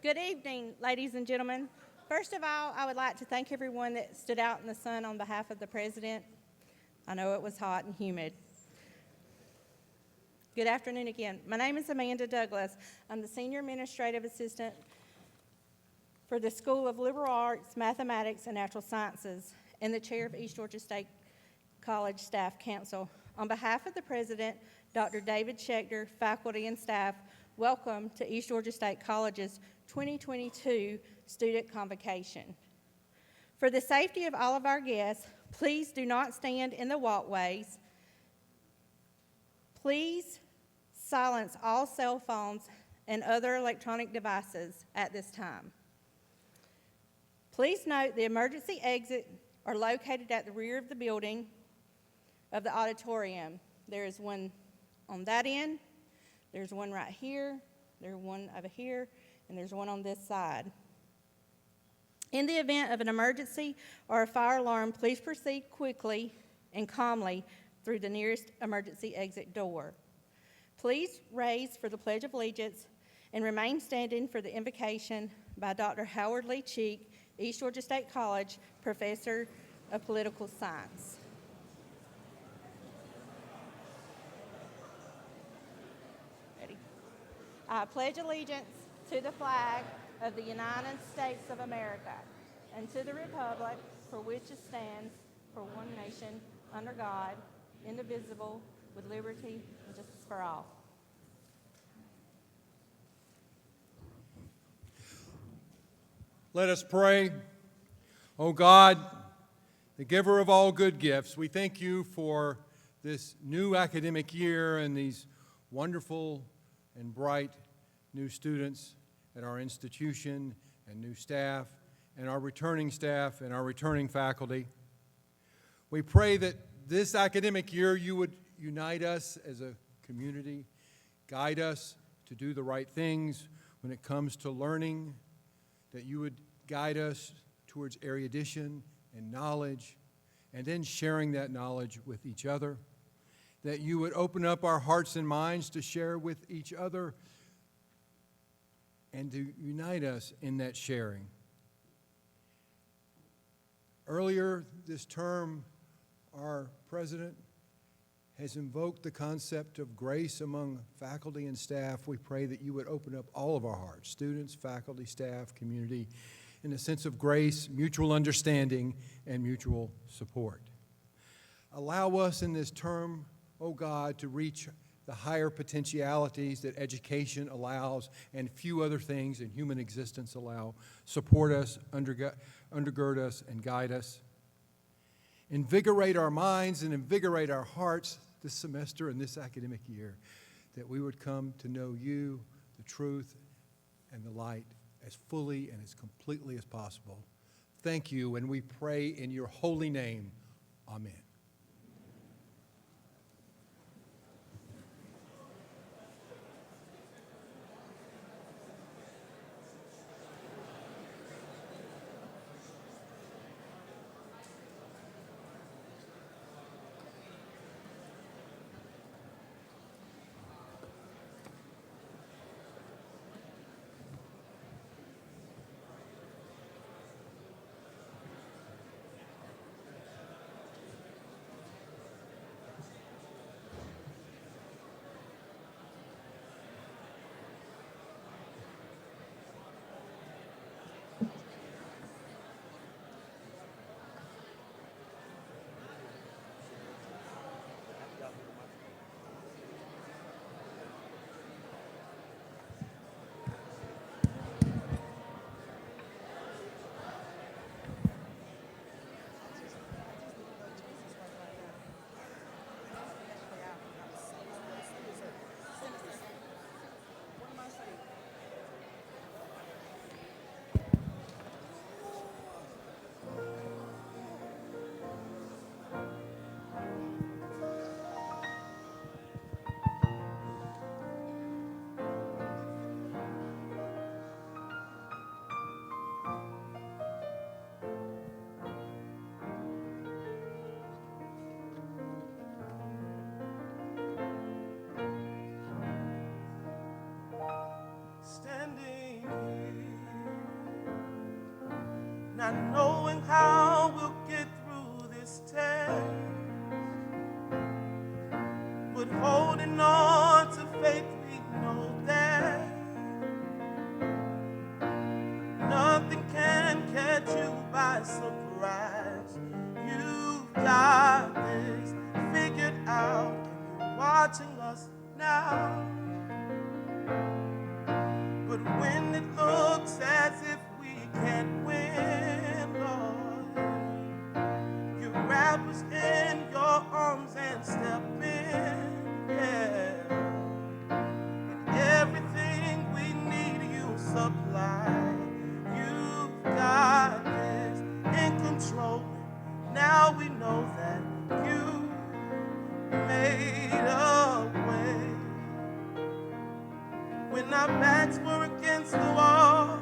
Good evening, ladies and gentlemen. First of all, I would like to thank everyone that stood out in the sun on behalf of the President. I know it was hot and humid. Good afternoon again. My name is Amanda Douglas. I'm the Senior Administrative Assistant for the School of Liberal Arts, Mathematics, and Natural Sciences, and the Chair of East Georgia State College Staff Council. On behalf of the President, Dr. David Schechter, faculty and staff, welcome to East Georgia State College's 2022 Student Convocation. For the safety of all of our guests, please do not stand in the walkways. Please silence all cell phones and other electronic devices at this time. Please note the emergency exits are located at the rear of the building of the auditorium. There is one on that end, there's one right here, there's one over here, and there's one on this side. In the event of an emergency or a fire alarm, please proceed quickly and calmly through the nearest emergency exit door. Please raise for the Pledge of Allegiance and remain standing for the invocation by Dr. Howard Lee Cheek, East Georgia State College, Professor of Political Science. Ready? I pledge allegiance to the flag of the United States of America and to the republic for which it stands, for one nation, under God, indivisible, with liberty and justice for all. Let us pray. O God, the giver of all good gifts, we thank you for this new academic year and these wonderful and bright new students at our institution and new staff and our returning staff and our returning faculty. We pray that this academic year you would unite us as a community, guide us to do the right things when it comes to learning, that you would guide us towards erudition and knowledge, and then sharing that knowledge with each other, that you would open up our hearts and minds to share with each other and to unite us in that sharing. Earlier this term, our president has invoked the concept of grace among faculty and staff. We pray that you would open up all of our hearts, students, faculty, staff, community, in a sense of grace, mutual understanding, and mutual support. Allow us in this term, O God, to reach the higher potentialities that education allows and few other things in human existence allow. Support us, undergird us, and guide us. Invigorate our minds and invigorate our hearts this semester and this academic year, that we would come to know you, the truth, and the light as fully and as completely as possible. Thank you, and we pray in your holy name. Amen. not knowing how we'll get through this test, but holding on to faith, we know that nothing can catch you by surprise. You've got this figured out, and you're watching us now. But when it looks as if we can't win, Lord, you wrap us in your arms and step in, yeah. And everything we need, you supply. You've got this in control. Now we know that you made a way. When our backs were against the walls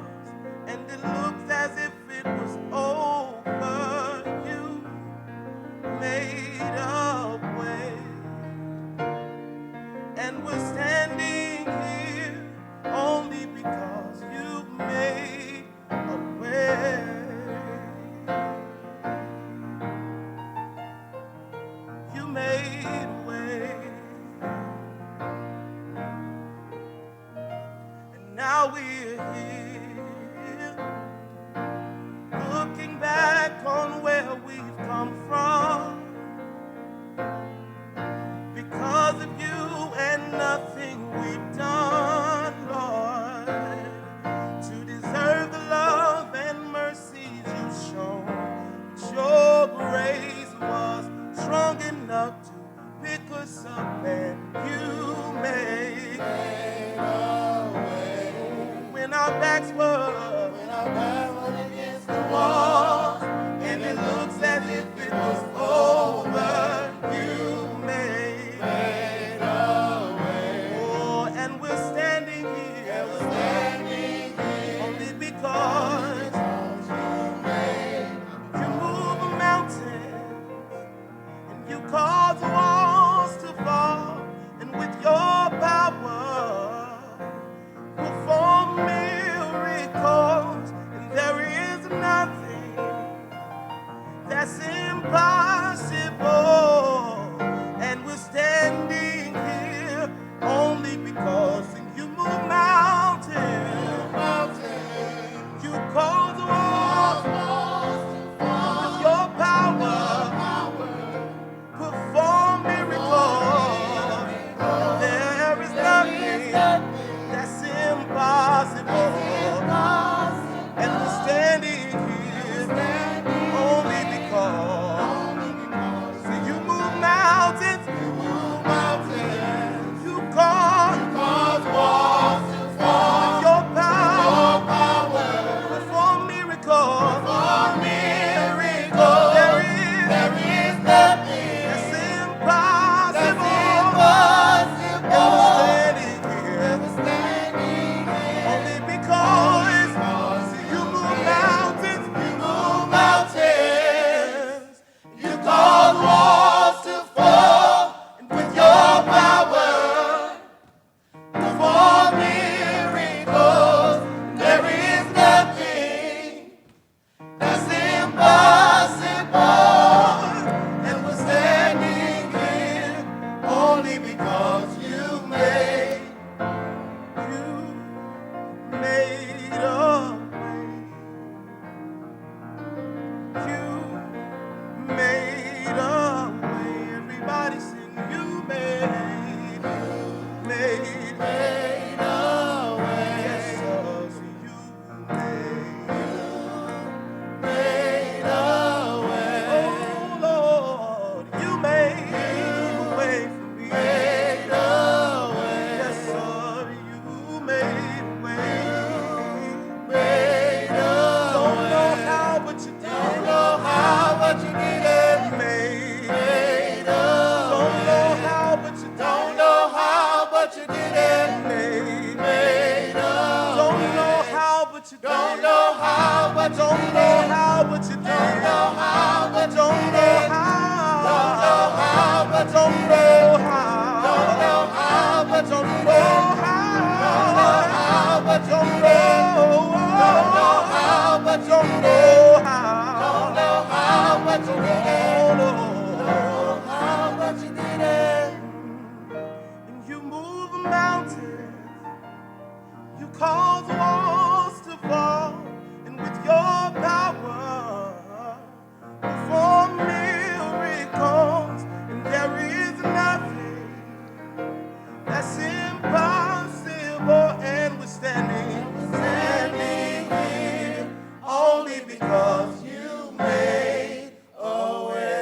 because you made a way.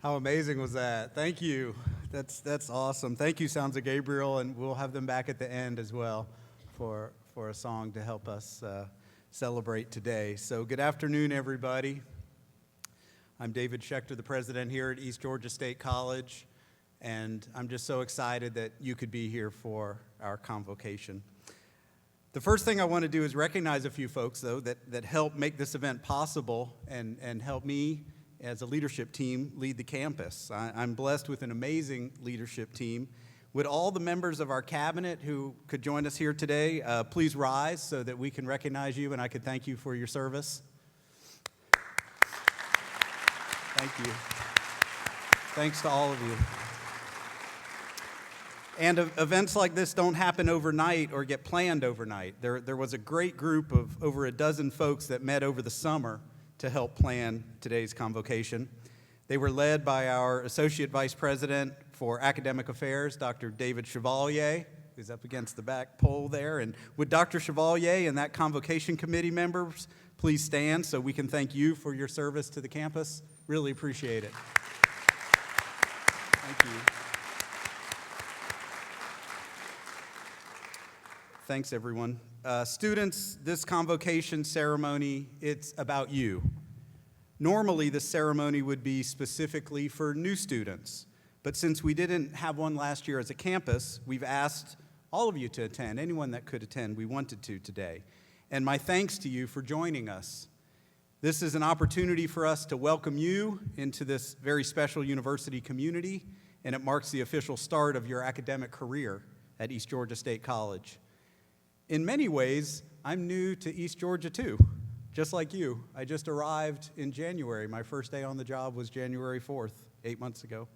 How amazing was that? Thank you. That's awesome. Thank you, Sounds of Gabriel, and we'll have them back at the end as well for a song to help us celebrate today. So good afternoon, everybody. I'm David Schechter, the president here at East Georgia State College, and I'm just so excited that you could be here for our convocation. The first thing I want to do is recognize a few folks, though, that help make this event possible and help me as a leadership team lead the campus. I'm blessed with an amazing leadership team. Would all the members of our cabinet who could join us here today please rise so that we can recognize you and I could thank you for your service? Thank you. Thanks to all of you. And events like this don't happen overnight or get planned overnight. There was a great group of over a dozen folks that met over the summer to help plan today's convocation. They were led by our Associate Vice President for Academic Affairs, Dr. David Chevalier, who's up against the back pole there. And would Dr. Chevalier and that convocation committee members please stand so we can thank you for your service to the campus? Really appreciate it. Thank you. Thanks, everyone. Students, this convocation ceremony, it's about you. Normally, this ceremony would be specifically for new students, but since we didn't have one last year as a campus, we've asked all of you to attend, anyone that could attend, we wanted to today. And my thanks to you for joining us. This is an opportunity for us to welcome you into this very special university community, and it marks the official start of your academic career at East Georgia State College. In many ways, I'm new to East Georgia too, just like you. I just arrived in January. My first day on the job was January 4th, 8 months ago.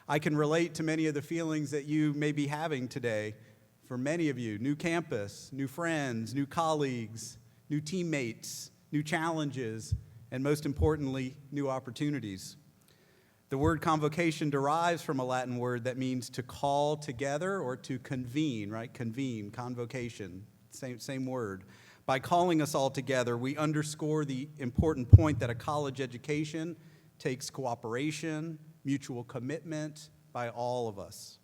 I can relate to many of the feelings that you may be having today. For many of you, new campus, new friends, new colleagues, new teammates, new challenges, and most importantly, new opportunities. The word convocation derives from a Latin word that means to call together or to convene, right? Convene, convocation. Same word. By calling us all together, we underscore the important point that a college education takes cooperation, mutual commitment by all of us.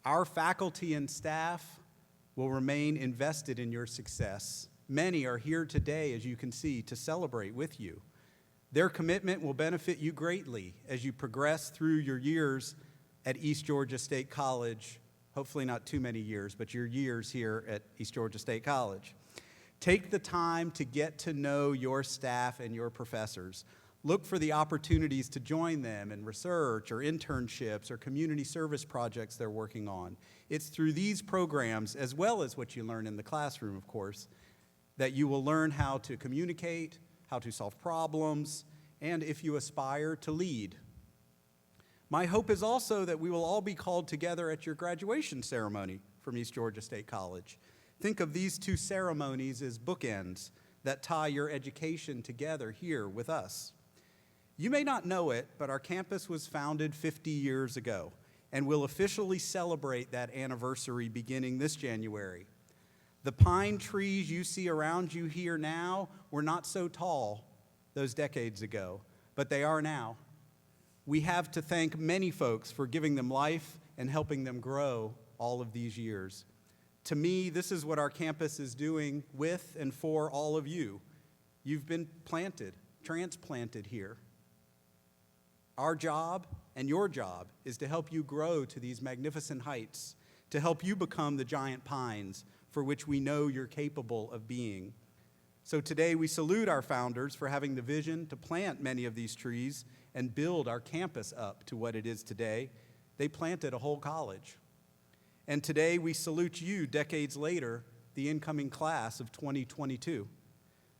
Our faculty and staff will remain invested in your success. Many are here today, as you can see, to celebrate with you. Their commitment will benefit you greatly as you progress through your years at East Georgia State College. Hopefully not too many years, but your years here at East Georgia State College. Take the time to get to know your staff and your professors. Look for the opportunities to join them in research or internships or community service projects they're working on. It's through these programs, as well as what you learn in the classroom, of course, that you will learn how to communicate, how to solve problems, and if you aspire to lead. My hope is also that we will all be called together at your graduation ceremony from East Georgia State College. Think of these two ceremonies as bookends that tie your education together here with us. You may not know it, but our campus was founded 50 years ago, and we'll officially celebrate that anniversary beginning this January. The pine trees you see around you here now were not so tall those decades ago, but they are now. We have to thank many folks for giving them life and helping them grow all of these years. To me, this is what our campus is doing with and for all of you. You've been planted, transplanted here. Our job and your job is to help you grow to these magnificent heights, to help you become the giant pines for which we know you're capable of being. So today we salute our founders for having the vision to plant many of these trees and build our campus up to what it is today. They planted a whole college. And today we salute you, decades later, the incoming class of 2022.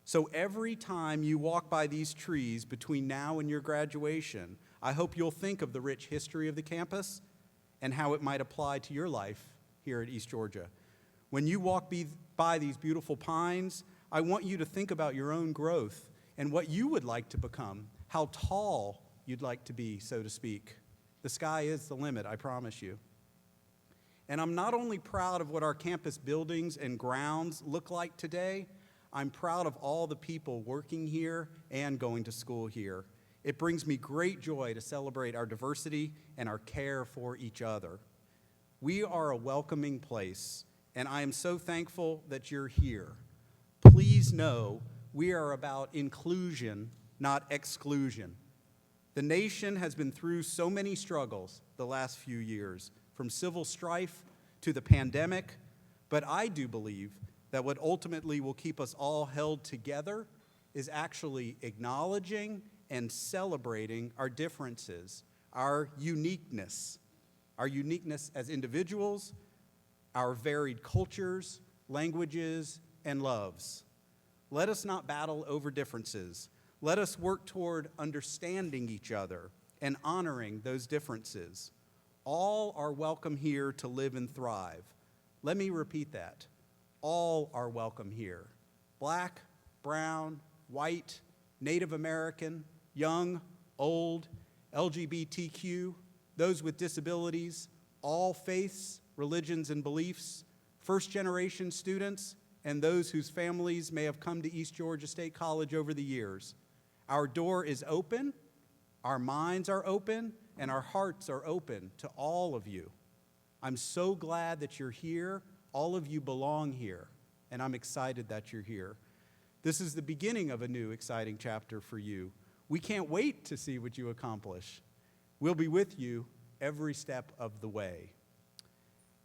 So every time you walk by these trees between now and your graduation, I hope you'll think of the rich history of the campus and how it might apply to your life here at East Georgia. When you walk by these beautiful pines, I want you to think about your own growth and what you would like to become, how tall you'd like to be, so to speak. The sky is the limit, I promise you. And I'm not only proud of what our campus buildings and grounds look like today, I'm proud of all the people working here and going to school here. It brings me great joy to celebrate our diversity and our care for each other. We are a welcoming place, and I am so thankful that you're here. Please know we are about inclusion, not exclusion. The nation has been through so many struggles the last few years, from civil strife to the pandemic, but I do believe that what ultimately will keep us all held together is actually acknowledging and celebrating our differences, our uniqueness as individuals, our varied cultures, languages, and loves. Let us not battle over differences. Let us work toward understanding each other and honoring those differences. All are welcome here to live and thrive. Let me repeat that. All are welcome here. Black, brown, white, Native American, young, old, LGBTQ, those with disabilities, all faiths, religions, and beliefs, first-generation students, and those whose families may have come to East Georgia State College over the years. Our door is open, our minds are open, and our hearts are open to all of you. I'm so glad that you're here. All of you belong here, and I'm excited that you're here. This is the beginning of a new, exciting chapter for you. We can't wait to see what you accomplish. We'll be with you every step of the way.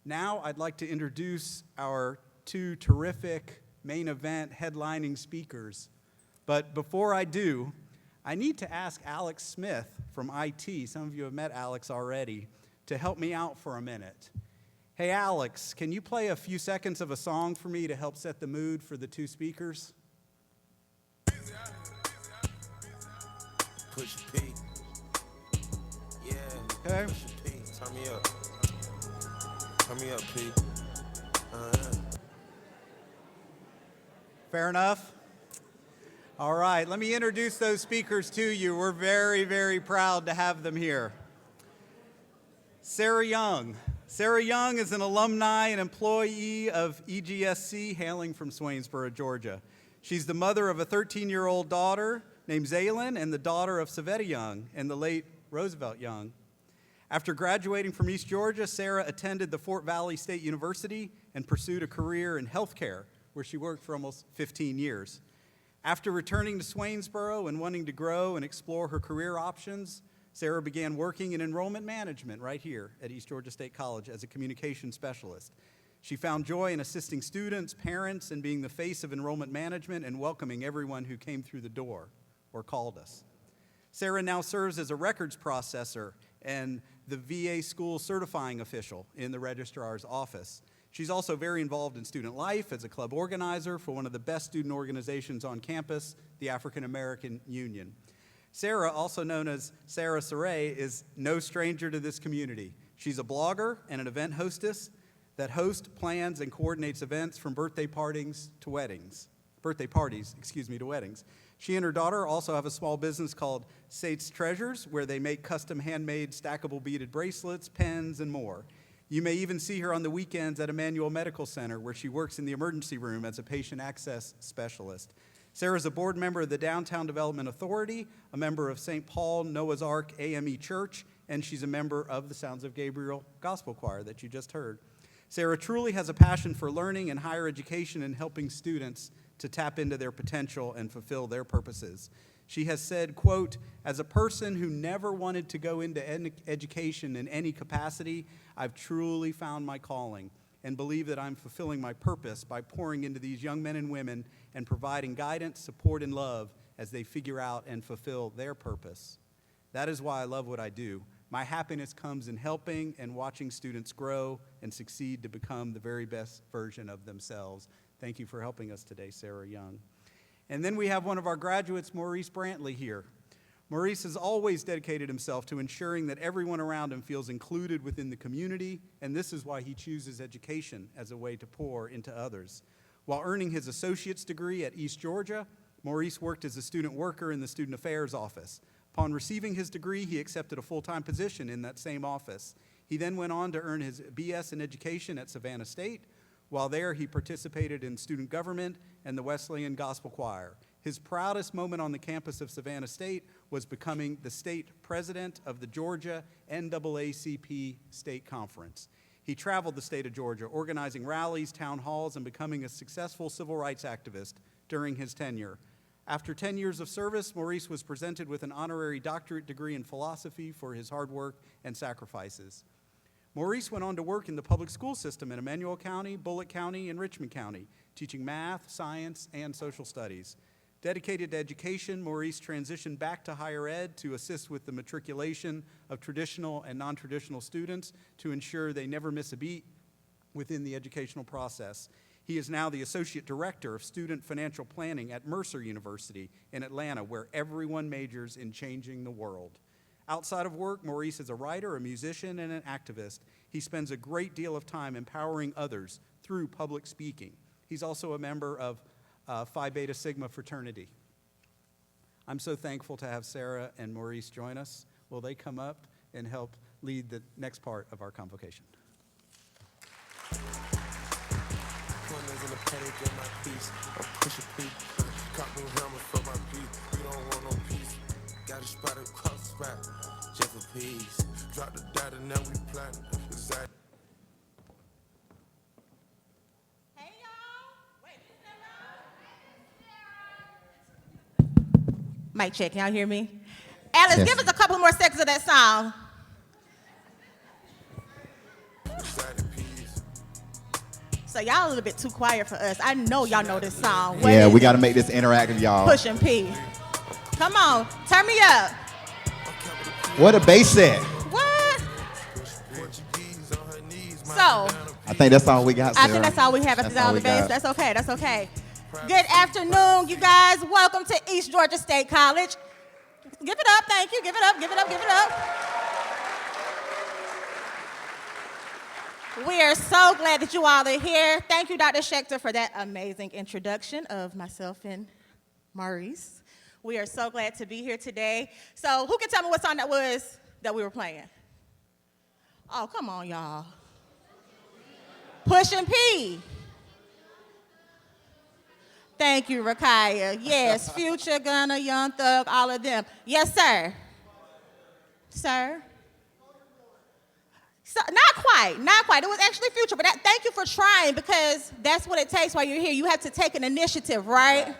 Now, I'd like to introduce our two terrific main event headlining speakers. But before I do, I need to ask Alex Smith from IT, some of you have met Alex already, to help me out for a minute. Hey, Alex, can you play a few seconds of a song for me to help set the mood for the two speakers? Push P. Yeah. Okay. Push P. Turn me up. Turn me up, P. Fair enough? All right, let me introduce those speakers to you. We're very, very proud to have them here. Sarah Young. Sarah Young is an alumni and employee of EGSC, hailing from Swainsboro, Georgia. She's the mother of a 13-year-old daughter named Zaylin and the daughter of Savetta Young and the late Roosevelt Young. After graduating from East Georgia, Sarah attended the Fort Valley State University and pursued a career in healthcare, where she worked for almost 15 years. After returning to Swainsboro and wanting to grow and explore her career options, Sarah began working in enrollment management right here at East Georgia State College as a communication specialist. She found joy in assisting students, parents, and being the face of enrollment management and welcoming everyone who came through the door or called us. Sarah now serves as a records processor and the VA school certifying official in the registrar's office. She's also very involved in student life as a club organizer for one of the best student organizations on campus, the African American Union. Sarah, also known as Sarah Saray, is no stranger to this community. She's a blogger and an event hostess that hosts, plans, and coordinates events from birthday parties to weddings. She and her daughter also have a small business called Sate's Treasures, where they make custom handmade stackable beaded bracelets, pens, and more. You may even see her on the weekends at Annual Medical Center, where she works in the emergency room as a patient access specialist. Sarah is a board member of the Downtown Development Authority, a member of St. Paul Noah's Ark AME Church, and she's a member of the Sounds of Gabriel Gospel Choir that you just heard. Sarah truly has a passion for learning and higher education and helping students to tap into their potential and fulfill their purposes. She has said, quote, "As a person who never wanted to go into education in any capacity, I've truly found my calling and believe that I'm fulfilling my purpose by pouring into these young men and women and providing guidance, support, and love as they figure out and fulfill their purpose. That is why I love what I do. My happiness comes in helping and watching students grow and succeed to become the very best version of themselves." Thank you for helping us today, Sarah Young. And then we have one of our graduates, Maurice Brantley, here. Maurice has always dedicated himself to ensuring that everyone around him feels included within the community, and this is why he chooses education as a way to pour into others. While earning his associate's degree at East Georgia, Maurice worked as a student worker in the Student Affairs office. Upon receiving his degree, he accepted a full-time position in that same office. He then went on to earn his BS in education at Savannah State. While there, he participated in student government and the Wesleyan Gospel Choir. His proudest moment on the campus of Savannah State was becoming the state president of the Georgia NAACP State Conference. He traveled the state of Georgia, organizing rallies, town halls, and becoming a successful civil rights activist during his tenure. After 10 years of service, Maurice was presented with an honorary doctorate degree in philosophy for his hard work and sacrifices. Maurice went on to work in the public school system in Emmanuel County, Bullitt County, and Richmond County, teaching math, science, and social studies. Dedicated to education, Maurice transitioned back to higher ed to assist with the matriculation of traditional and non-traditional students to ensure they never miss a beat within the educational process. He is now the Associate Director of Student Financial Planning at Mercer University in Atlanta, where everyone majors in changing the world. Outside of work, Maurice is a writer, a musician, and an activist. He spends a great deal of time empowering others through public speaking. He's also a member of Phi Beta Sigma fraternity. I'm so thankful to have Sarah and Maurice join us. Will they come up and help lead the next part of our convocation? Corners in the paddock, get my piece. I'm pushing feet. Cop new helmet for my beat. We don't want no peace. Got a spot across the spot. Just for peace. Drop the dot and now we plotting. Hey y'all. Wait, mic check, y'all hear me? Alice, Yes. give us a couple more seconds of that song. So y'all a little bit too quiet for us. I know y'all know this song. What Yeah, is we it? got to make this interactive, y'all. Pushing P. Come on, turn me up. What a bass set. What? So, I think that's all we got, I Sarah. think that's all we have. If That's it's all all the we base, got. that's okay. That's okay. Good afternoon, you guys. Welcome to East Georgia State College. Give it up, thank you. Give it up, give it up, give it up. We are so glad that you all are here. Thank you, Dr. Schechter, for that amazing introduction of myself and Maurice. We are so glad to be here today. So who can tell me what song that was that we were playing? Oh, come on, y'all. Pushing P. Thank you, Rakaya. Yes, Future, Gunna, Young Thug, all of them. Yes, sir. Sir? So, not quite. It was actually Future, but thank you for trying, because that's what it takes while you're here. You have to take an initiative, right?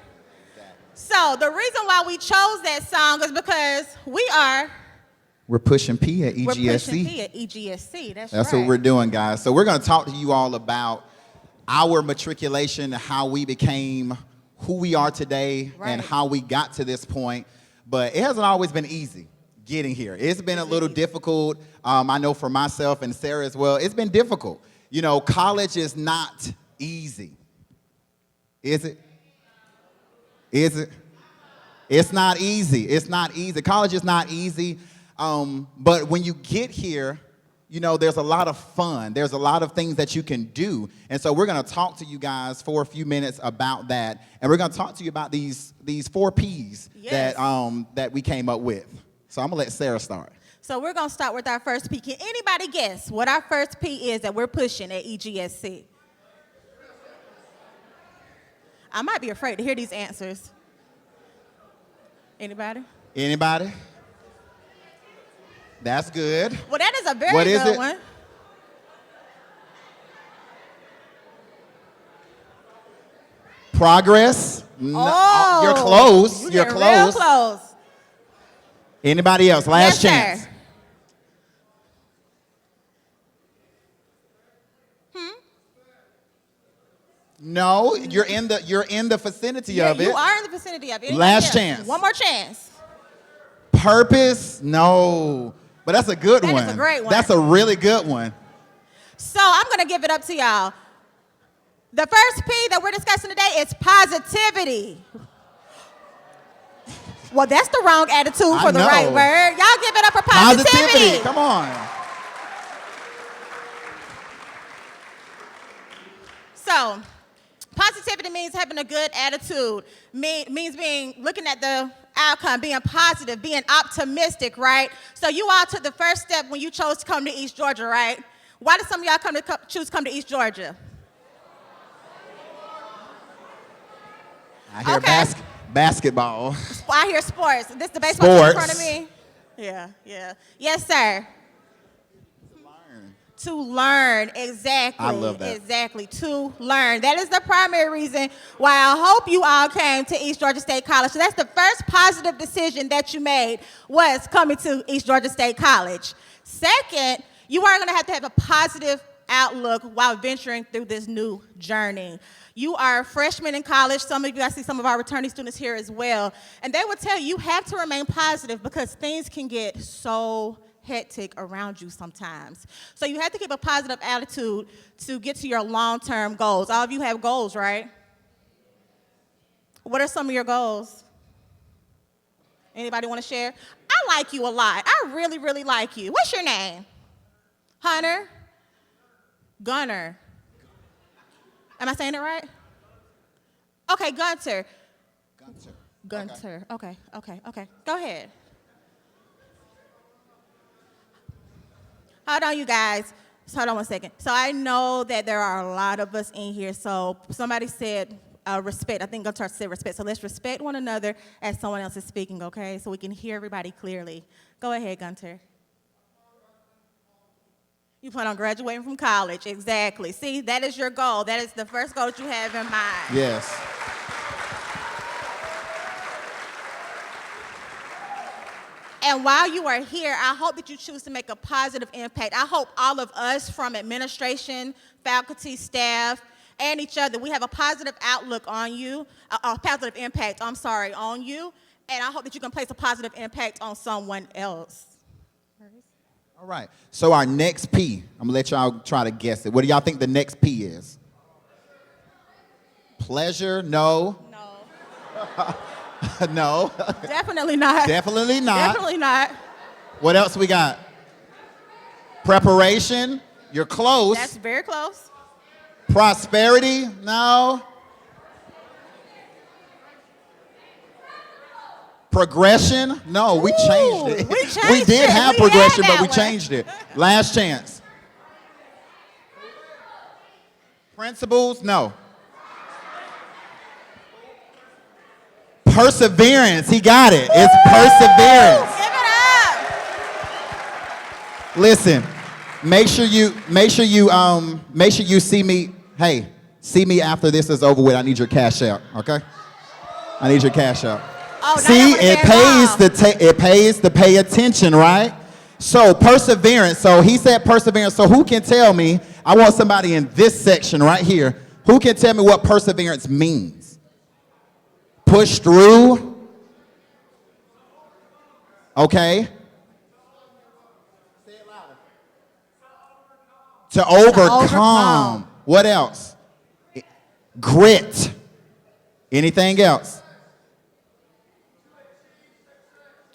So the reason why we chose that song is because We're pushing P at EGSC. we're pushing P at EGSC. That's That's right. what we're doing, guys. So we're going to talk to you all about our matriculation, how we became who we are today, Right. and how we got to this point. But it hasn't always been easy getting here. It's been a little difficult. I know for myself and Sarah as well, it's been difficult. You know, college is not easy. Is it? Is it? It's not easy. It's not easy. College is not easy. But when you get here, you know, there's a lot of fun. There's a lot of things that you can do. And so we're going to talk to you guys for a few minutes about that. And we're going to talk to you about these 4 Ps Yes. that we came up with. So I'm going to let Sarah start. So we're going to start with our first P. Can anybody guess what our first P is that we're pushing at EGSC? I might be afraid to hear these answers. Anybody? Anybody? That's good. Well, that is a very What is good it? one. Progress? Oh, You're close. You're You're getting real close. close. Anybody else? Last Yes, chance. sir. No, you're in the vicinity Yeah, of it. you are in the vicinity of it. Anybody Last else? chance. One more chance. Purpose? No. But that's a good That one. is a great one. That's a really good one. So I'm going to give it up to y'all. The first P that we're discussing today is positivity. Well, that's the wrong attitude I for the right know. word. Y'all give it up for positivity. Come on. So, positivity means having a good attitude. Means looking at the outcome, being positive, being optimistic, right? So you all took the first step when you chose to come to East Georgia, right? Why did some of y'all choose to come to East Georgia? I hear Okay. basketball. I hear sports. This the baseball team in front of Sports. me? Yeah. Yes, sir. To learn, exactly. I love that. Exactly, to learn. That is the primary reason why I hope you all came to East Georgia State College. So that's the first positive decision that you made, was coming to East Georgia State College. Second, you are gonna have to have a positive outlook while venturing through this new journey. You are freshmen in college. Some of you, I see some of our returning students here as well. And they will tell you have to remain positive because things can get so hectic around you sometimes. So you have to keep a positive attitude to get to your long-term goals. All of you have goals, right? What are some of your goals? Anybody want to share? I like you a lot. I really, really like you. What's your name? Hunter? Gunner? Am I saying it right? Okay, Gunter. Gunter. Okay. Go ahead. Hold on, you guys. Hold on one second. So I know that there are a lot of us in here. So somebody said respect. I think Gunter said respect. So let's respect one another as someone else is speaking, okay? So we can hear everybody clearly. Go ahead, Gunter. You plan on graduating from college. Exactly. See, that is your goal. That is the first goal that you have in mind. Yes. And while you are here, I hope that you choose to make a positive impact. I hope all of us, from administration, faculty, staff, and each other, we have a positive outlook on you, a positive impact, on you. And I hope that you can place a positive impact on someone else. All right. So our next P, I'm going to let y'all try to guess it. What do y'all think the next P is? Pleasure? No. No. No. Definitely not. Definitely not. Definitely not. What else we got? Preparation? You're close. That's very close. Prosperity? No. Progression? No, we changed it. we changed We did it. have We had progression, that but we one. changed it. Last chance. Principles? No. Perseverance. He got it. It's perseverance. Give it up. Listen, make sure you see me. Hey, see me after this is over with. I need your cash out, okay? I need your cash out. Oh, now See, y'all wanna get it pays to pay attention, right? So perseverance. So he said perseverance. So who can tell me? I want somebody in this section right here. Who can tell me what perseverance means? Push through. Okay. Say it louder. To overcome. What else? Grit. Anything else?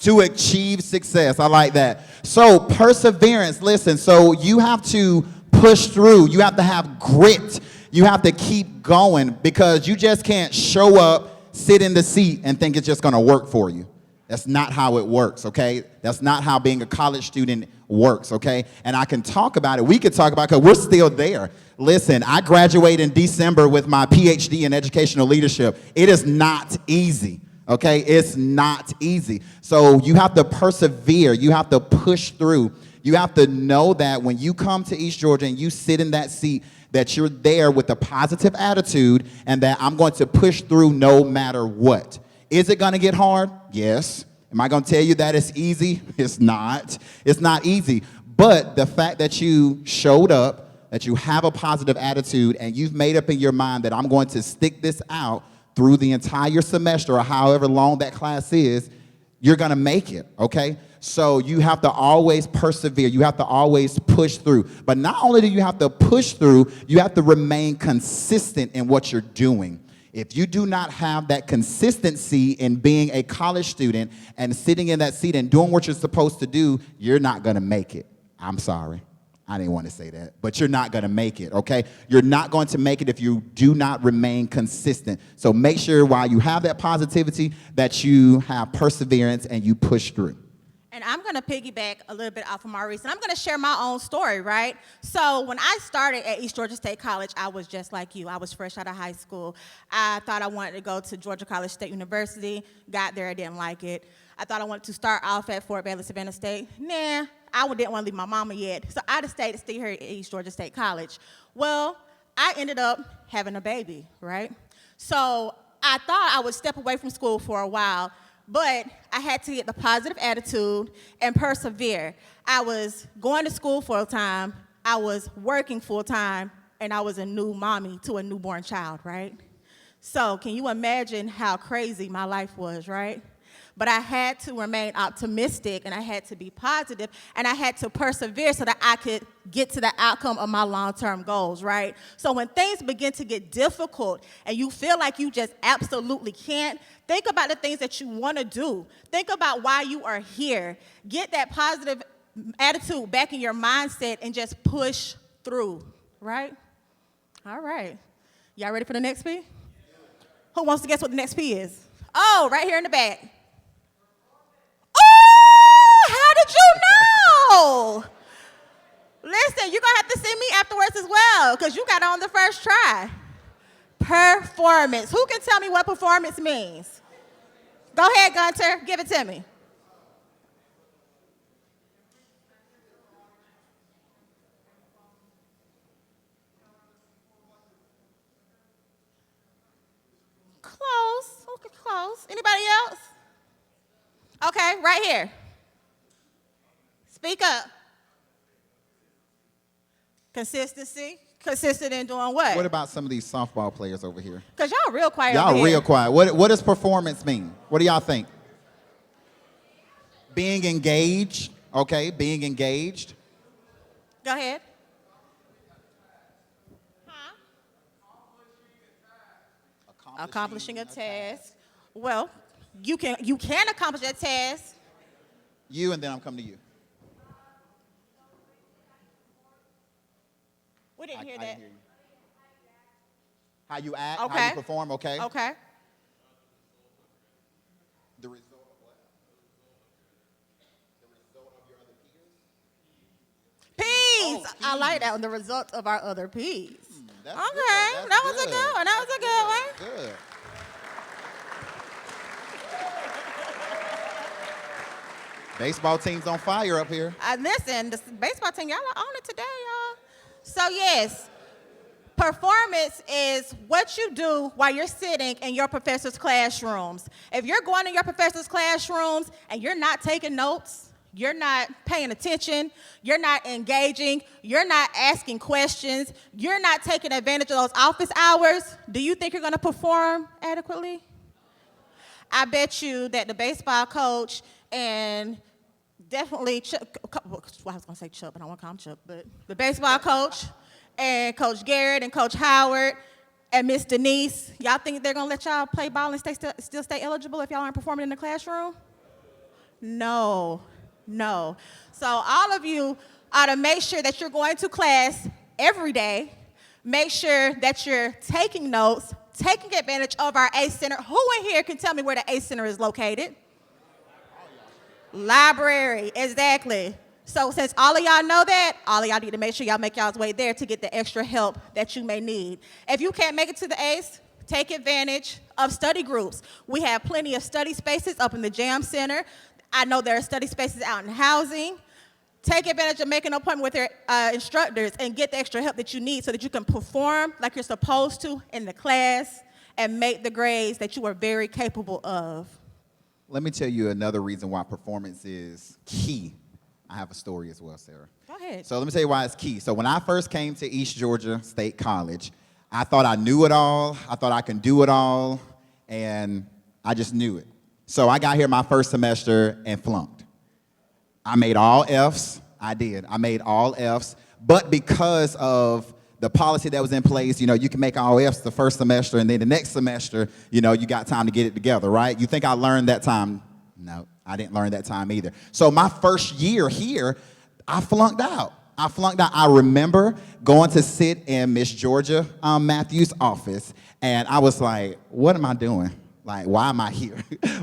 To achieve success. I like that. So perseverance, listen, so you have to push through. You have to have grit. You have to keep going because you just can't show up, sit in the seat, and think it's just going to work for you. That's not how it works, okay? That's not how being a college student works, okay? And I can talk about it. We could talk about it because we're still there. Listen, I graduated in December with my PhD in educational leadership. It is not easy. Okay, it's not easy. So you have to persevere. You have to push through. You have to know that when you come to East Georgia and you sit in that seat, that you're there with a positive attitude and that I'm going to push through no matter what. Is it going to get hard? Yes. Am I going to tell you that it's easy? It's not. It's not easy. But the fact that you showed up, that you have a positive attitude, and you've made up in your mind that I'm going to stick this out through the entire semester or however long that class is, you're going to make it, okay? So you have to always persevere. You have to always push through. But not only do you have to push through, you have to remain consistent in what you're doing. If you do not have that consistency in being a college student and sitting in that seat and doing what you're supposed to do, you're not going to make it. I'm sorry. I didn't want to say that, but you're not going to make it, okay? You're not going to make it if you do not remain consistent. So make sure while you have that positivity that you have perseverance and you push through. And I'm going to piggyback a little bit off of Maurice, and I'm going to share my own story, right? So when I started at East Georgia State College, I was just like you. I was fresh out of high school. I thought I wanted to go to Georgia College State University. Got there, I didn't like it. I thought I wanted to start off at Fort Bailey Savannah State. Nah, I didn't want to leave my mama yet. So I decided to stay here at East Georgia State College. Well, I ended up having a baby, right? So I thought I would step away from school for a while, but I had to get the positive attitude and persevere. I was going to school full-time, I was working full-time, and I was a new mommy to a newborn child, right? So can you imagine how crazy my life was, right? But I had to remain optimistic, and I had to be positive, and I had to persevere so that I could get to the outcome of my long-term goals, right? So when things begin to get difficult and you feel like you just absolutely can't, think about the things that you want to do. Think about why you are here. Get that positive attitude back in your mindset and just push through, right? All right. Y'all ready for the next P? Who wants to guess what the next P is? Oh, right here in the back. Oh, how did you know? Listen, you're going to have to see me afterwards as well because you got it on the first try. Performance. Who can tell me what performance means? Go ahead, Gunter. Give it to me. Close. Okay, close. Anybody else? Okay, right here. Speak up. Consistency. Consistent in doing what? What about some of these softball players over here? Because y'all real quiet Y'all over here. real quiet. What does performance mean? What do y'all think? Being engaged, okay, being engaged. Go ahead. Huh? Accomplishing a task. Well, you can accomplish that task. You, and then I'm coming to you. We didn't hear I that. didn't hear you. How you act, Okay. how you perform, okay? Okay. The result of what? The result of your other peers? Peas. I like that one. The result of our other peas. That's Okay, good. that was a good one. That was a good one. Good. Baseball team's on fire up here. Listen, the baseball team, y'all are on it today, y'all. So yes, performance is what you do while you're sitting in your professor's classrooms. If you're going in your professor's classrooms and you're not taking notes, you're not paying attention, you're not engaging, you're not asking questions, you're not taking advantage of those office hours, do you think you're going to perform adequately? I bet you that the baseball coach and definitely Chuck, well, I was going to say Chuck, but I don't want to call him Chuck, but the baseball coach and Coach Garrett and Coach Howard and Miss Denise, y'all think they're going to let y'all play ball and still stay eligible if y'all aren't performing in the classroom? No. So all of you ought to make sure that you're going to class every day. Make sure that you're taking notes, taking advantage of our ACE Center. Who in here can tell me where the ACE Center is located? Library, exactly. So since all of y'all know that, all of y'all need to make sure y'all make y'all's way there to get the extra help that you may need. If you can't make it to the ACE, take advantage of study groups. We have plenty of study spaces up in the Jam Center. I know there are study spaces out in housing. Take advantage of making an appointment with your instructors and get the extra help that you need so that you can perform like you're supposed to in the class and make the grades that you are very capable of. Let me tell you another reason why performance is key. I have a story as well, Sarah. Go ahead. So let me tell you why it's key. So when I first came to East Georgia State College, I thought I knew it all. I thought I could do it all, and I just knew it. So I got here my first semester and flunked. I made all Fs. I did. I made all Fs. But because of the policy that was in place, you can make all Fs the first semester, and then the next semester, you got time to get it together, right? You think I learned that time? No, I didn't learn that time either. So my first year here, I flunked out. I remember going to sit in Miss Georgia Matthews' office, and I was like, what am I doing? Like, why am I here?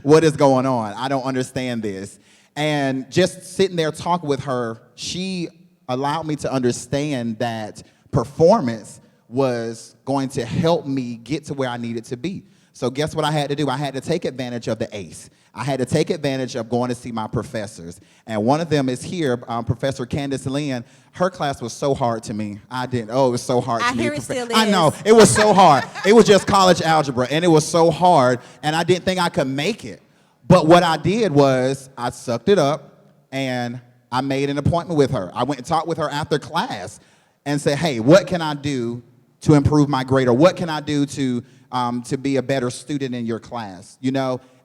What is going on? I don't understand this. And just sitting there talking with her, she allowed me to understand that performance was going to help me get to where I needed to be. So guess what I had to do? I had to take advantage of the ACE. I had to take advantage of going to see my professors. And one of them is here, Professor Candace Lynn. Her class was so hard to me. It was so hard to me. I hear it still is. I know, it was so hard. It was just college algebra, and it was so hard, and I didn't think I could make it. But what I did was I sucked it up, and I made an appointment with her. I went and talked with her after class and said, hey, what can I do to improve my grade, or what can I do to be a better student in your class,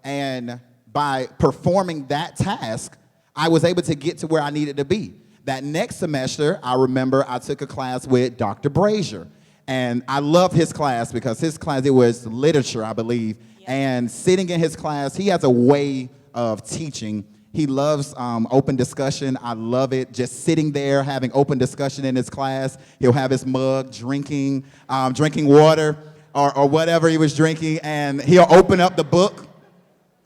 And by performing that task, I was able to get to where I needed to be. That next semester, I remember I took a class with Dr. Brazier. And I loved his class because his class, it was literature, I believe. Yeah. And sitting in his class, he has a way of teaching. He loves open discussion. I love it. Just sitting there, having open discussion in his class. He'll have his mug, drinking water or whatever he was drinking. And he'll open up the book.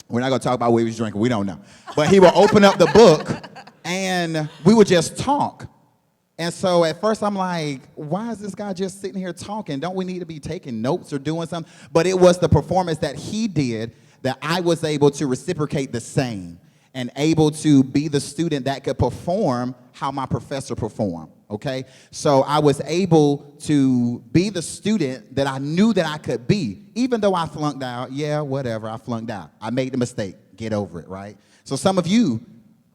We're not going to talk about what he was drinking. We don't know. But he will open up the book, and we would just talk. And so at first I'm like, why is this guy just sitting here talking? Don't we need to be taking notes or doing something? But it was the performance that he did that I was able to reciprocate the same and able to be the student that could perform how my professor performed, okay? So I was able to be the student that I knew that I could be, even though I flunked out. Yeah, whatever, I flunked out. I made the mistake. Get over it, right? So some of you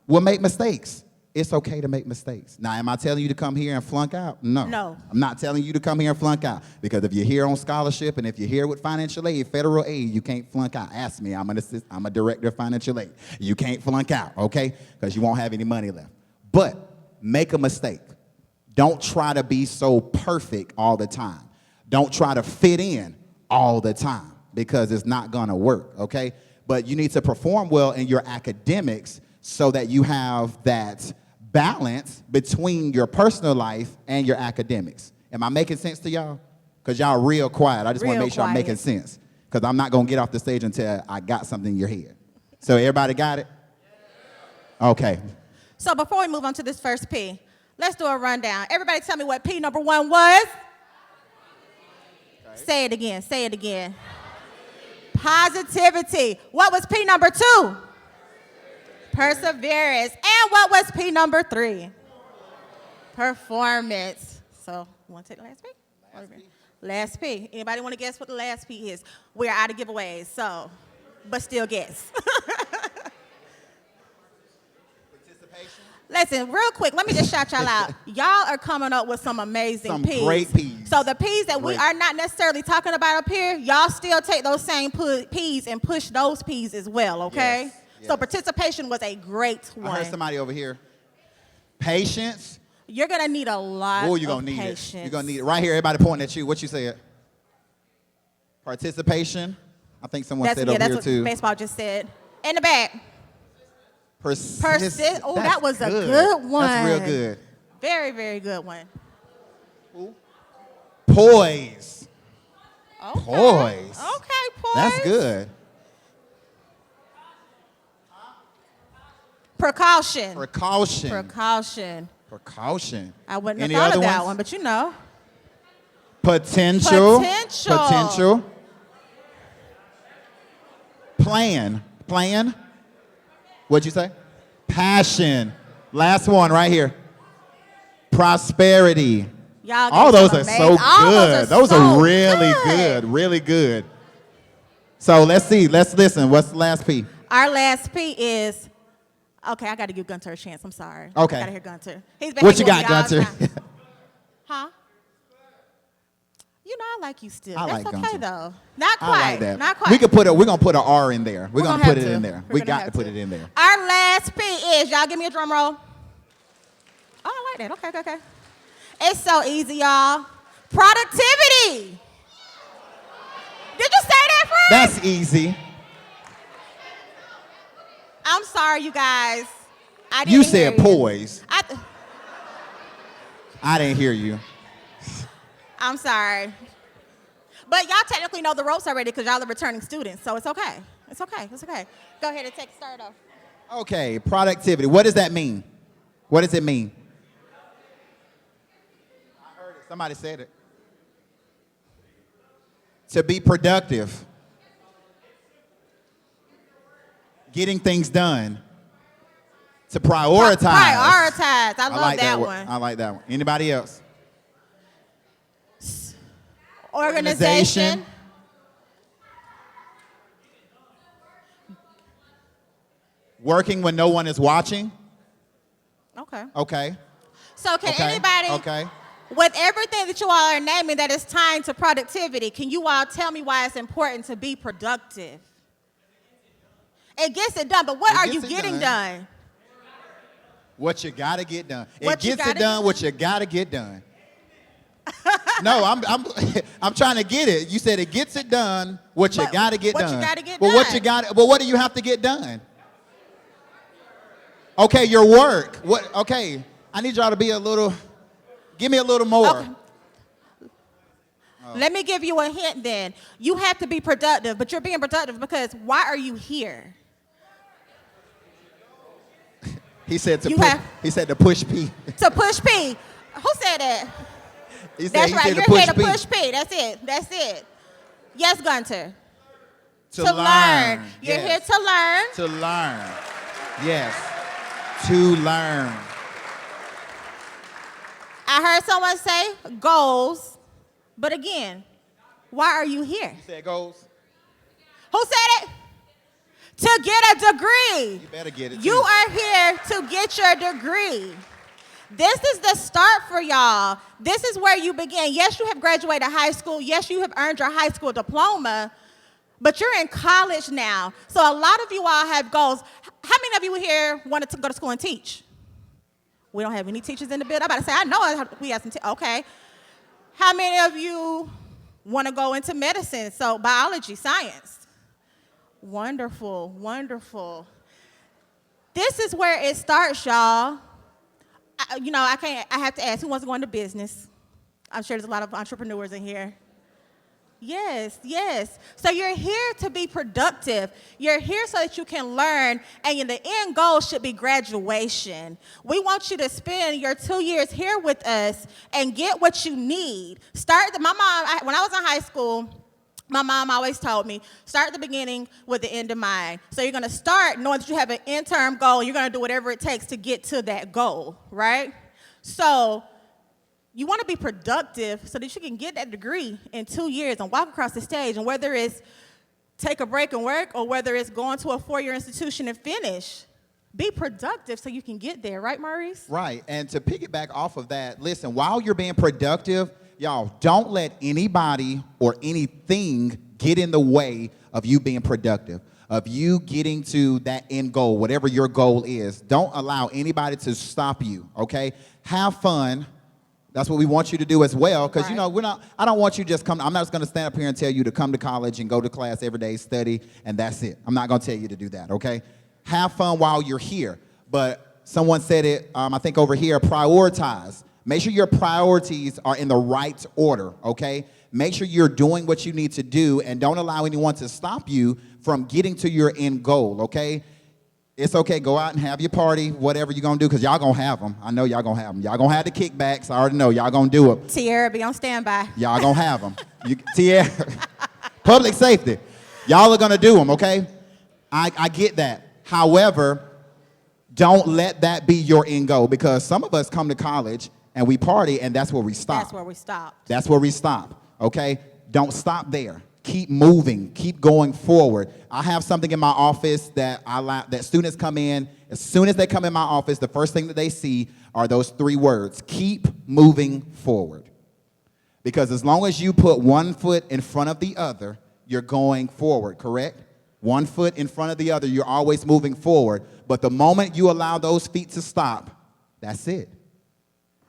will make mistakes. It's okay to make mistakes. Now, am I telling you to come here and flunk out? No. No. I'm not telling you to come here and flunk out, because if you're here on scholarship and if you're here with financial aid, federal aid, you can't flunk out. Ask me. I'm a director of financial aid. You can't flunk out, okay? Because you won't have any money left. But make a mistake. Don't try to be so perfect all the time. Don't try to fit in all the time, because it's not going to work, okay? But you need to perform well in your academics so that you have that balance between your personal life and your academics. Am I making sense to y'all? Because y'all real quiet. I just want to make sure I'm making sense, because I'm not going to get off the stage until I got something in your head. So everybody got it? Okay. So before we move on to this first P, let's do a rundown. Everybody tell me what P number 1 was. Okay. Say it again. Say it again. Positivity. What was P number 2? Perseverance. And what was P number 3? Performance. So, you want to take the last P? Last P. Anybody want to guess what the last P is? We're out of giveaways, so, but still guess. Participation. Listen, real quick, let me just shout y'all out. Y'all are coming up with some amazing P's. Great P's. So the P's that we are not necessarily talking about up here, y'all still take those same P's and push those P's as well, okay? Yes. Yes. So participation was a great one. I heard somebody over here. Patience. You're going to need a lot of You're gonna need patience. it. You're going to need it. Right here, everybody pointing at you. What you said? Participation. I think someone said over here, too. That's what baseball just said. In the back. Persist. Oh, that was a good one. That's real good. Very, very good one. Poise. Okay. Poise. Okay, poise. That's good. Precaution. Precaution. Precaution. Precaution. I wouldn't Any have thought other of that ones? one, but you know. Potential. Potential. Potential. Plan. Plan. What'd you say? Passion. Last one right here. Prosperity. Y'all All get those some are amazing- so all good. Those so are really good. Really good. So let's see. Let's listen. What's the last P? Our last P is, okay, I got to give Gunter a chance. I'm sorry. Okay. I got to hear Gunter. He's been What you hanging got, with me all the Gunter? time. Huh? You know, I like you still. I That's like okay, Gunter. though. Not quite. I like that. Not quite. We're gonna put an R in there. We're gonna put it in there. We got to put it in there. Our last P is, y'all give me a drum roll. Oh, I like that. Okay. It's so easy, y'all. Productivity. Did you say that, Fred? That's easy. I'm sorry, you guys. I didn't You hear said you. poise. I didn't hear you. I'm sorry. But y'all technically know the ropes already because y'all are returning students, so it's okay. It's okay. It's okay. Go ahead and start off. Okay, productivity. What does that mean? What does it mean? I heard it. Somebody said it. To be productive. Getting things done. To prioritize. Prioritize. I love like that word. one. I like that one. Anybody else? Organization. Working when no one is watching. Okay. Okay. So can Okay. anybody, Okay. with everything that you all are naming that is tying to productivity, can you all tell me why it's important to be productive? It gets it done, but what It are you gets it getting done. done? What you gotta get done. It What you gets it gotta done. get What you gotta get done. No, I'm trying to get it. You said it gets it done. What you But gotta get what you done. gotta get Well, what done. you got? Well, what do you have to get done? Okay, your work. What? Okay, I need y'all to be a little. Give me a little more. Okay. Let me give you a hint then. You have to be productive, but you're being productive because why are you here? He said to You push. have- He said to push P. To push P. Who said that? He said, That's he right. said You're to push here to P. push P. That's it. That's it. Yes, Gunter. To learn. learn. You're Yes. here to learn. To learn. Yes. To learn. I heard someone say goals, but again, why are you here? You said goals. Who said it? To get a degree. You better get it. You too. are here to get your degree. This is the start for y'all. This is where you begin. Yes, you have graduated high school. Yes, you have earned your high school diploma, but you're in college now. So a lot of you all have goals. How many of you here wanted to go to school and teach? We don't have any teachers in the building. I'm about to say, I know we have some, okay. How many of you want to go into medicine? So biology, science. Wonderful, wonderful. This is where it starts, y'all. I have to ask, who wants to go into business? I'm sure there's a lot of entrepreneurs in here. Yes, yes. So you're here to be productive. You're here so that you can learn, and the end goal should be graduation. We want you to spend your 2 years here with us and get what you need. When I was in high school, my mom always told me, start at the beginning with the end in mind. So you're going to start knowing that you have an interim goal. You're going to do whatever it takes to get to that goal, right? So you want to be productive so that you can get that degree in 2 years and walk across the stage. And whether it's take a break and work or whether it's going to a 4-year institution and finish, be productive so you can get there. Right, Maurice? Right. And to piggyback off of that, listen, while you're being productive, y'all, don't let anybody or anything get in the way of you being productive, of you getting to that end goal, whatever your goal is. Don't allow anybody to stop you, okay? Have fun. That's what we want you to do as well, because, Right. I don't want you to just come. I'm not just going to stand up here and tell you to come to college and go to class every day, study, and that's it. I'm not going to tell you to do that, okay? Have fun while you're here. But someone said it, I think over here, prioritize. Make sure your priorities are in the right order, okay? Make sure you're doing what you need to do, and don't allow anyone to stop you from getting to your end goal, okay? It's okay, go out and have your party, whatever you're going to do, because y'all going to have them. I know y'all going to have them. Y'all going to have the kickbacks. I already know. Y'all going to do it. Tierra, be on standby. Y'all going to have them. Tierra, public safety. Y'all are going to do them, okay? I get that. However, don't let that be your end goal, because some of us come to college and we party, and that's where we stop. That's where we stop. That's where we stop, okay? Don't stop there. Keep moving. Keep going forward. I have something in my office that that students come in. As soon as they come in my office, the first thing that they see are those 3 words: keep moving forward. Because as long as you put one foot in front of the other, you're going forward, correct? One foot in front of the other, you're always moving forward. But the moment you allow those feet to stop, that's it.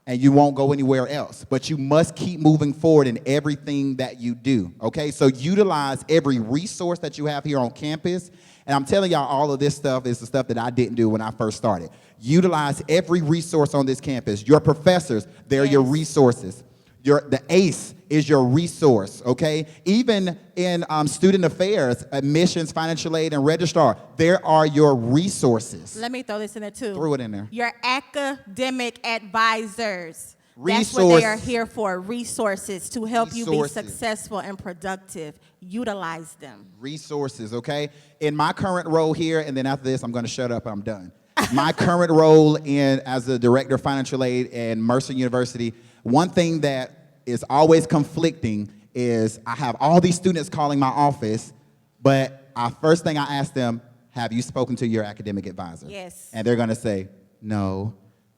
and you won't go anywhere else. But you must keep moving forward in everything that you do, okay? So utilize every resource that you have here on campus. And I'm telling y'all, all of this stuff is the stuff that I didn't do when I first started. Utilize every resource on this campus. Your professors, they're your resources. The ACE is your resource, okay? Even in student affairs, admissions, financial aid, and registrar, there are your resources. Let me throw this in there too. Throw it in there. Your academic advisors. Resource. That's what they are here for, resources to help you be Resources. successful and productive. Utilize them. Resources, okay? In my current role here, and then after this, I'm going to shut up and I'm done. My current role as the director of financial aid at Mercer University, one thing that is always conflicting is I have all these students calling my office, but first thing I ask them, have you spoken to your academic advisor? Yes. And they're going to say, no.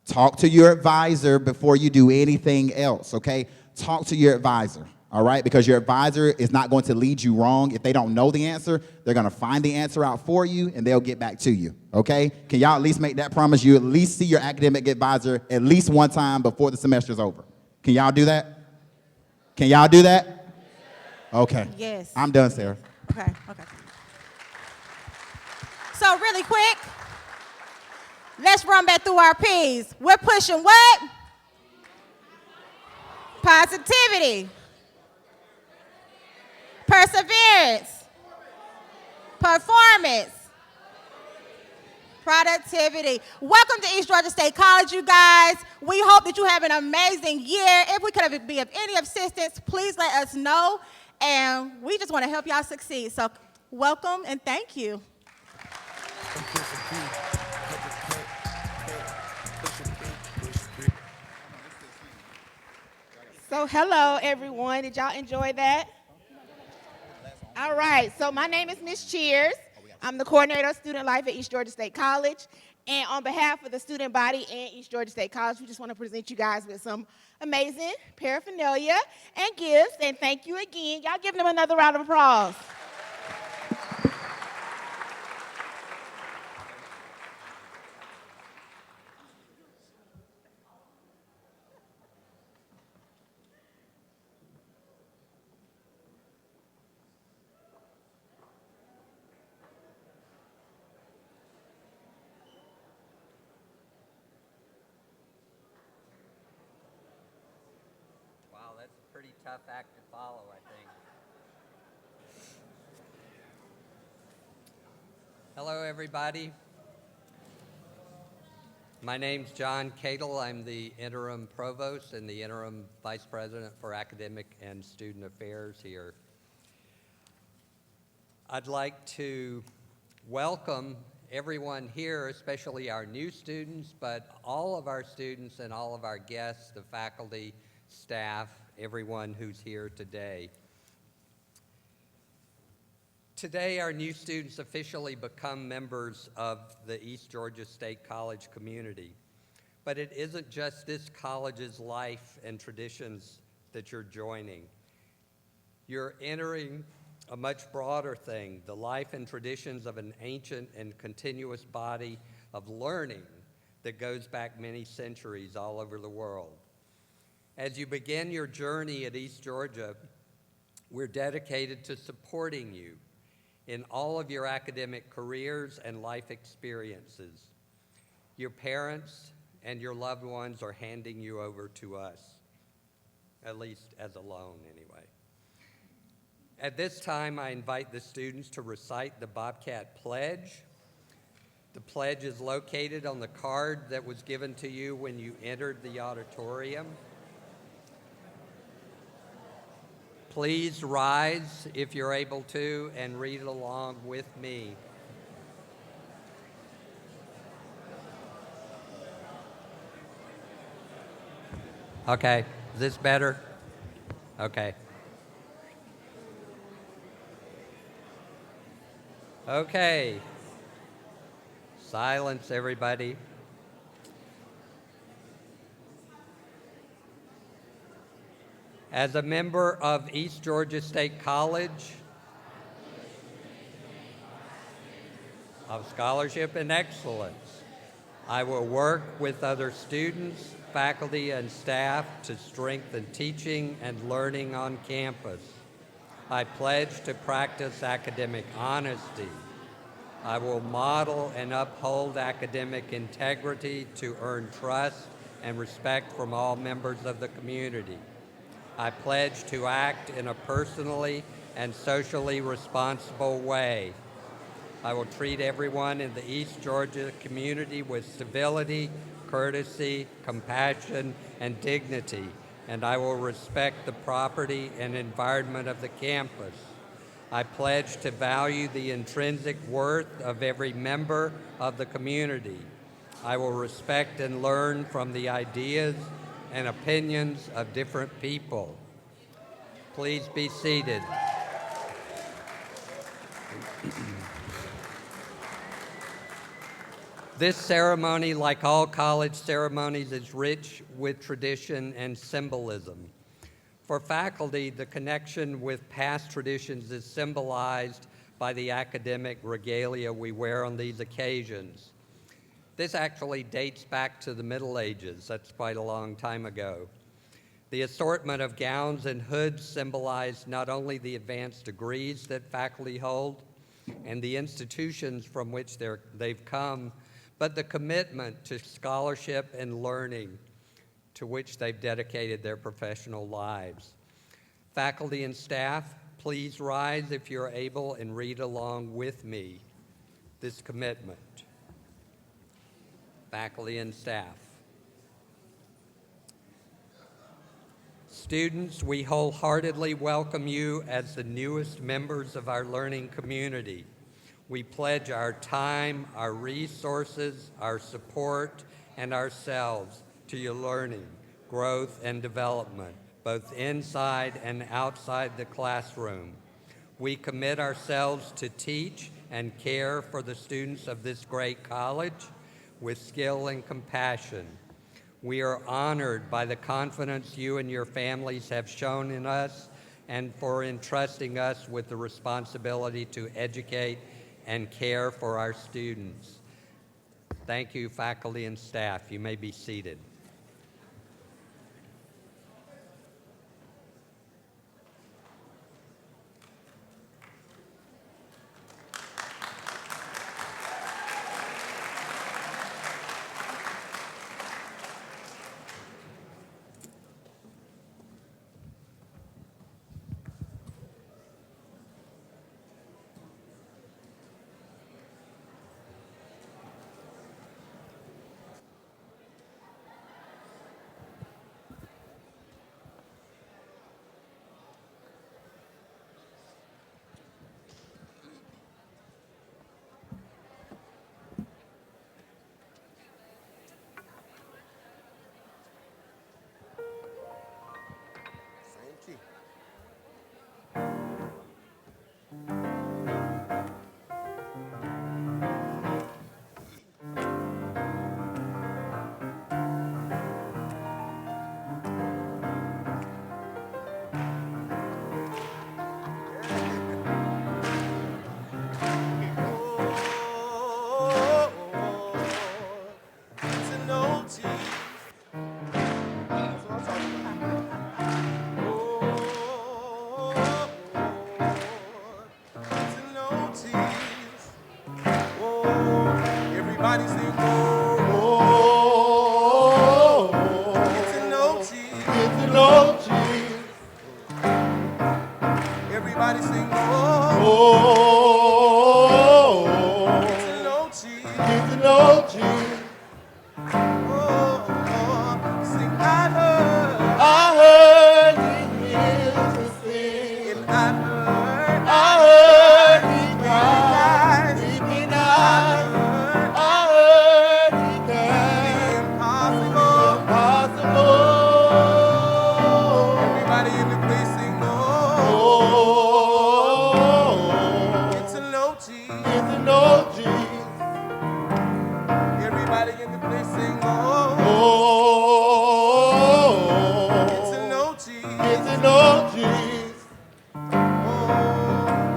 Talk to your advisor before you do anything else, okay? Talk to your advisor, all right? Because your advisor is not going to lead you wrong. If they don't know the answer, they're going to find the answer out for you, and they'll get back to you, okay? Can y'all at least make that promise? You at least see your academic advisor at least one time before the semester's over. Can y'all do that? Can y'all do that? Okay. Yes. I'm done, Sarah. Okay. So really quick, let's run back through our P's. We're pushing what? Positivity. Perseverance. Performance. Productivity. Welcome to East Georgia State College, you guys. We hope that you have an amazing year. If we could be of any assistance, please let us know. And we just want to help y'all succeed. So welcome and thank you. So hello, everyone. Did y'all enjoy that? All right. So my name is Miss Cheers. I'm the coordinator of student life at East Georgia State College. And on behalf of the student body and East Georgia State College, we just want to present you guys with some amazing paraphernalia and gifts. And thank you again. Y'all give them another round of applause. Wow, that's a pretty tough act to follow, I think. Hello, everybody. My name's John Cadle. I'm the interim provost and the interim vice president for academic and student affairs here. I'd like to welcome everyone here, especially our new students, but all of our students and all of our guests, the faculty, staff, everyone who's here today. Today, our new students officially become members of the East Georgia State College community. But it isn't just this college's life and traditions that you're joining. You're entering a much broader thing, the life and traditions of an ancient and continuous body of learning that goes back many centuries all over the world. As you begin your journey at East Georgia, we're dedicated to supporting you in all of your academic careers and life experiences. Your parents and your loved ones are handing you over to us, at least as a loan anyway. At this time, I invite the students to recite the Bobcat Pledge. The pledge is located on the card that was given to you when you entered the auditorium. Please rise if you're able to and read along with me. Okay, is this better? Okay. Okay. Silence, everybody. As a member of East Georgia State College of Scholarship and Excellence, I will work with other students, faculty, and staff to strengthen teaching and learning on campus. I pledge to practice academic honesty. I will model and uphold academic integrity to earn trust and respect from all members of the community. I pledge to act in a personally and socially responsible way. I will treat everyone in the East Georgia community with civility, courtesy, compassion, and dignity, and I will respect the property and environment of the campus. I pledge to value the intrinsic worth of every member of the community. I will respect and learn from the ideas and opinions of different people. Please be seated. This ceremony, like all college ceremonies, is rich with tradition and symbolism. For faculty, the connection with past traditions is symbolized by the academic regalia we wear on these occasions. This actually dates back to the Middle Ages. That's quite a long time ago. The assortment of gowns and hoods symbolize not only the advanced degrees that faculty hold and the institutions from which they've come, but the commitment to scholarship and learning to which they've dedicated their professional lives. Faculty and staff, please rise if you're able and read along with me this commitment. Faculty and staff. Students, we wholeheartedly welcome you as the newest members of our learning community. We pledge our time, our resources, our support, and ourselves to your learning, growth, and development, both inside and outside the classroom. We commit ourselves to teach and care for the students of this great college with skill and compassion. We are honored by the confidence you and your families have shown in us and for entrusting us with the responsibility to educate and care for our students. Thank you, faculty and staff. You may be seated. Everybody sing, oh, get to know Jesus. Get to know Jesus. Everybody sing, oh, get to know Jesus. Get to know Jesus. Oh, sing, I heard he heals the sick. And I heard he cries, sleeping eyes.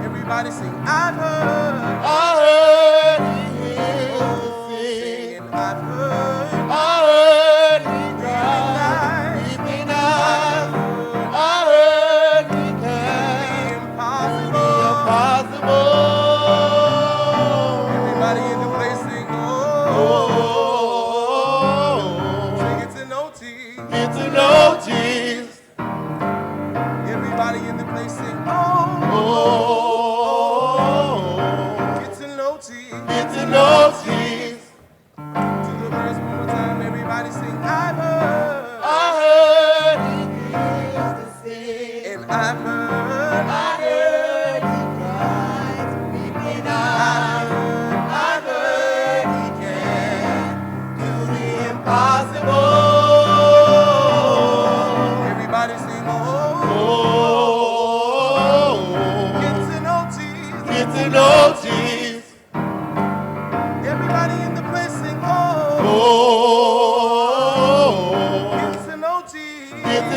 Everybody sing, I heard he heals the sick. And I heard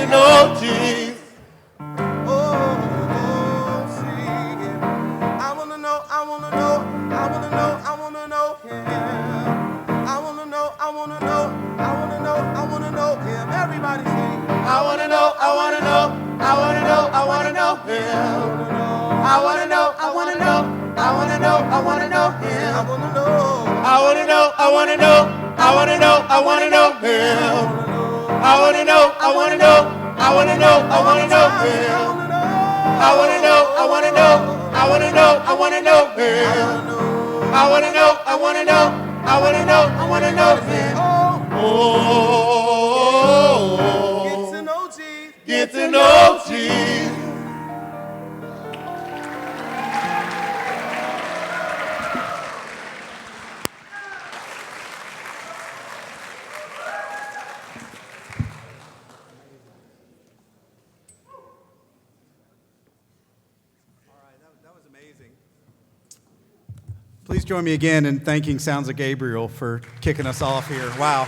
getting OGs. See, I wanna know, I wanna know, I wanna know, I wanna know him. I wanna know, I wanna know, I wanna know, I wanna know him. Everybody sing. I wanna know, I wanna know, I wanna know, I wanna know him. I wanna know, I wanna know, I wanna know, I wanna know him. I wanna know, I wanna know, I wanna know, I wanna know, I wanna know him. I wanna know, I wanna know, I wanna know, I wanna know him. I wanna know, I wanna know, I wanna know, I wanna know him. I wanna know, I wanna know, I wanna know, I wanna know him. Oh, get to know Jesus. Please join me again in thanking Sounds of Gabriel for kicking us off here. Wow.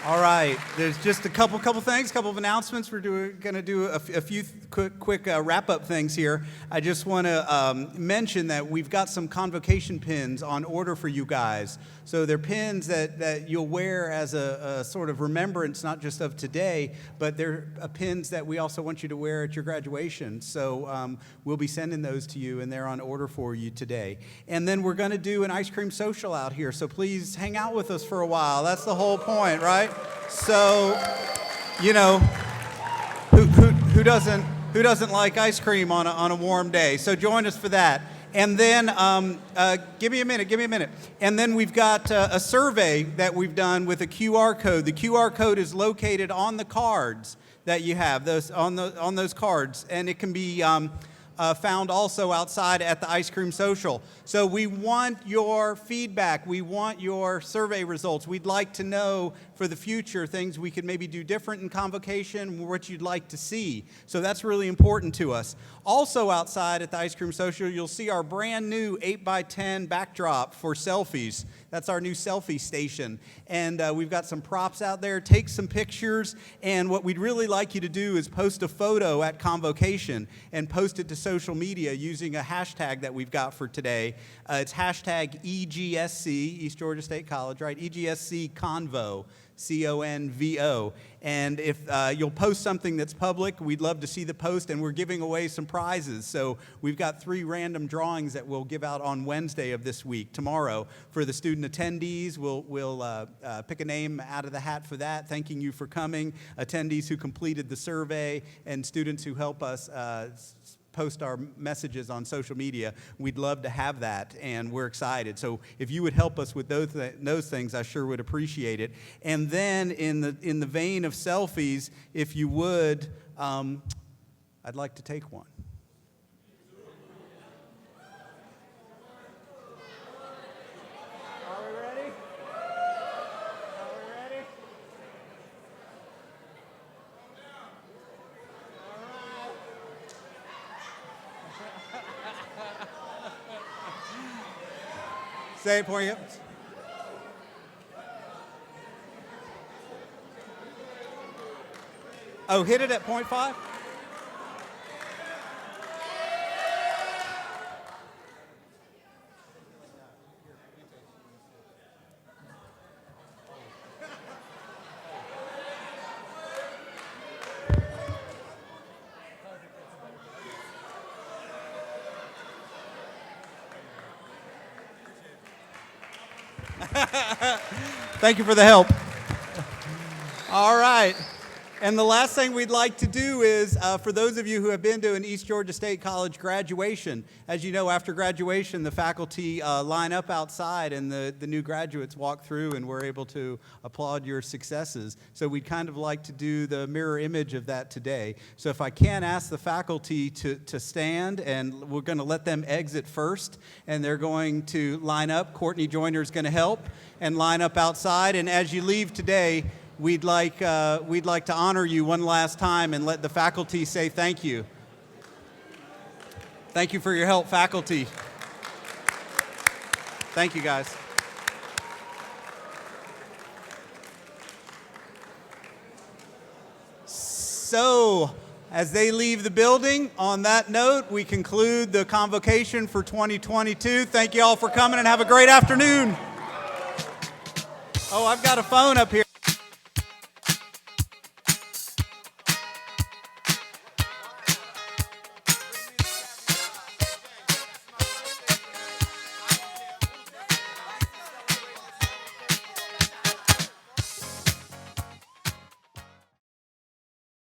All right, there's just a couple things, couple of announcements. We're going to do a few quick wrap-up things here. I just want to mention that we've got some convocation pins on order for you guys. So they're pins that you'll wear as a sort of remembrance, not just of today, but they're pins that we also want you to wear at your graduation. So we'll be sending those to you, and they're on order for you today. And then we're going to do an ice cream social out here, so please hang out with us for a while. That's the whole point, right? So, you know, who doesn't like ice cream on a warm day? So join us for that. And then, give me a minute. And then we've got a survey that we've done with a QR code. The QR code is located on the cards that you have, on those cards, and it can be found also outside at the Ice Cream Social. So we want your feedback. We want your survey results. We'd like to know for the future things we could maybe do different in convocation, what you'd like to see. So that's really important to us. Also outside at the Ice Cream Social, you'll see our brand new 8x10 backdrop for selfies. That's our new selfie station. And we've got some props out there. Take some pictures. And what we'd really like you to do is post a photo at convocation and post it to social media using a hashtag that we've got for today. It's hashtag EGSC, East Georgia State College, right? EGSC Convo. CONVO. And if you'll post something that's public, we'd love to see the post, and we're giving away some prizes. So we've got 3 random drawings that we'll give out on Wednesday of this week, tomorrow. For the student attendees, we'll pick a name out of the hat for that, thanking you for coming, attendees who completed the survey, and students who help us post our messages on social media. We'd love to have that, and we're excited. So if you would help us with those things, I sure would appreciate it. And then in the vein of selfies, if you would, I'd like to take one. Are we ready? Say it for you. Oh, hit it at 0.5? Thank you for the help. All right. And the last thing we'd like to do is, for those of you who have been to an East Georgia State College graduation, as you know, after graduation, the faculty line up outside and the new graduates walk through, and we're able to applaud your successes. So we'd kind of like to do the mirror image of that today. So if I can ask the faculty to stand, and we're going to let them exit first, and they're going to line up. Courtney Joyner's going to help and line up outside. And as you leave today, we'd like to honor you one last time and let the faculty say thank you. Thank you for your help, faculty. Thank you, guys. So, as they leave the building, on that note, we conclude the convocation for 2022. Thank you all for coming and have a great afternoon. Oh, I've got a phone up here.